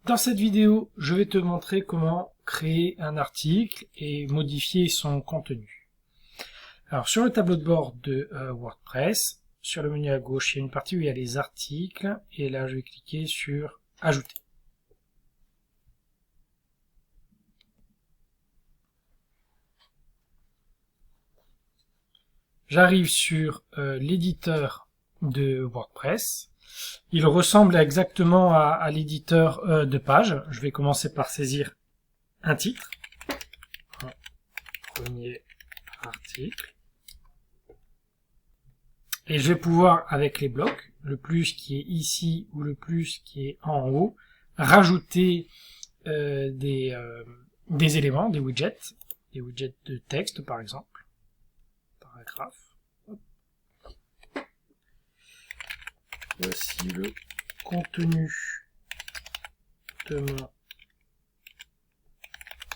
Dans cette vidéo, je vais te montrer comment créer un article et modifier son contenu. Alors sur le tableau de bord de WordPress, sur le menu à gauche, il y a une partie où il y a les articles et là je vais cliquer sur Ajouter. J'arrive sur l'éditeur de WordPress. Il ressemble exactement à l'éditeur de page. Je vais commencer par saisir un titre. Premier article. Et je vais pouvoir, avec les blocs, le plus qui est ici ou le plus qui est en haut, rajouter des éléments, des widgets de texte par exemple, paragraphe. Voici le contenu de mon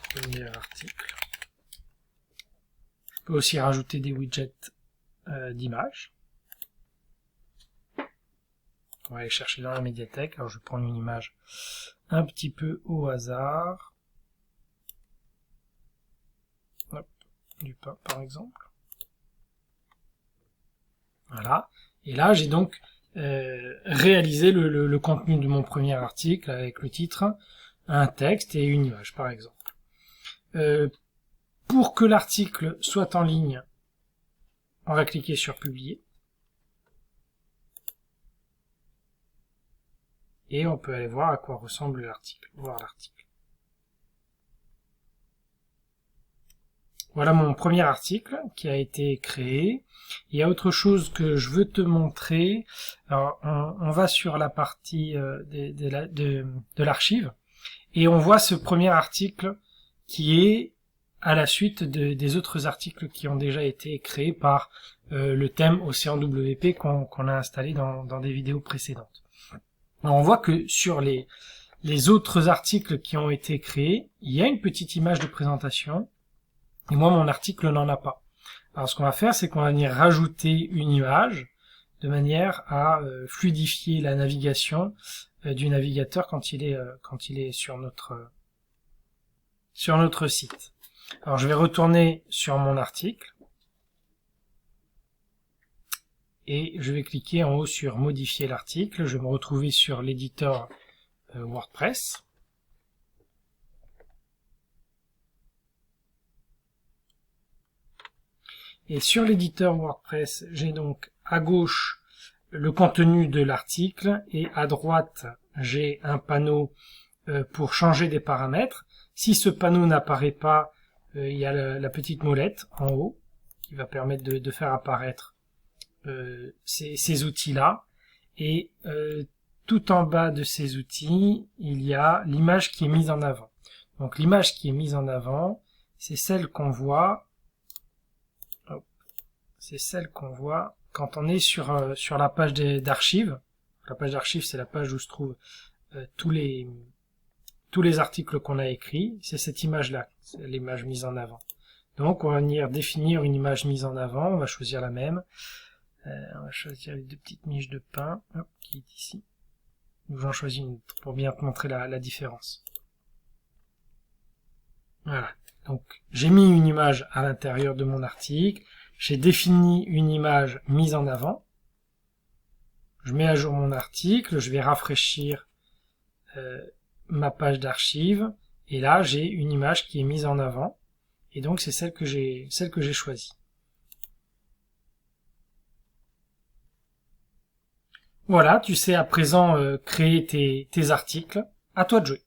premier article. Je peux aussi rajouter des widgets d'images. On va aller chercher dans la médiathèque. Alors je vais prendre une image un petit peu au hasard. Hop, du pain par exemple. Voilà. Et là j'ai donc réalisé le contenu de mon premier article avec le titre, un texte et une image par exemple. Pour que l'article soit en ligne, on va cliquer sur publier. Et on peut aller voir à quoi ressemble l'article, voir l'article. Voilà mon premier article qui a été créé. Il y a autre chose que je veux te montrer. Alors, on va sur la partie de l'archive et on voit ce premier article qui est à la suite des autres articles qui ont déjà été créés par le thème OceanWP qu'on a installé dans des vidéos précédentes. Alors, on voit que sur les autres articles qui ont été créés, il y a une petite image de présentation. Et moi, mon article n'en a pas. Alors, ce qu'on va faire, c'est qu'on va venir rajouter une image de manière à fluidifier la navigation du navigateur quand il est sur notre site. Alors, je vais retourner sur mon article et je vais cliquer en haut sur modifier l'article. Je vais me retrouver sur l'éditeur WordPress. Et sur l'éditeur WordPress, j'ai donc à gauche le contenu de l'article et à droite, j'ai un panneau pour changer des paramètres. Si ce panneau n'apparaît pas, il y a la petite molette en haut qui va permettre de faire apparaître ces outils-là. Et tout en bas de ces outils, il y a l'image qui est mise en avant. Donc l'image qui est mise en avant, c'est celle qu'on voit. C'est celle qu'on voit quand on est sur la page d'archives. La page d'archives, c'est la page où se trouvent tous les articles qu'on a écrits. C'est cette image-là, c'est l'image mise en avant. Donc, on va venir définir une image mise en avant. On va choisir la même. On va choisir les deux petites miches de pain, hop, qui est ici. J'en choisis une pour bien te montrer la différence. Voilà. Donc, j'ai mis une image à l'intérieur de mon article. J'ai défini une image mise en avant. Je mets à jour mon article, je vais rafraîchir ma page d'archives et là j'ai une image qui est mise en avant et donc c'est celle que j'ai choisie. Voilà, tu sais à présent créer tes articles. À toi de jouer.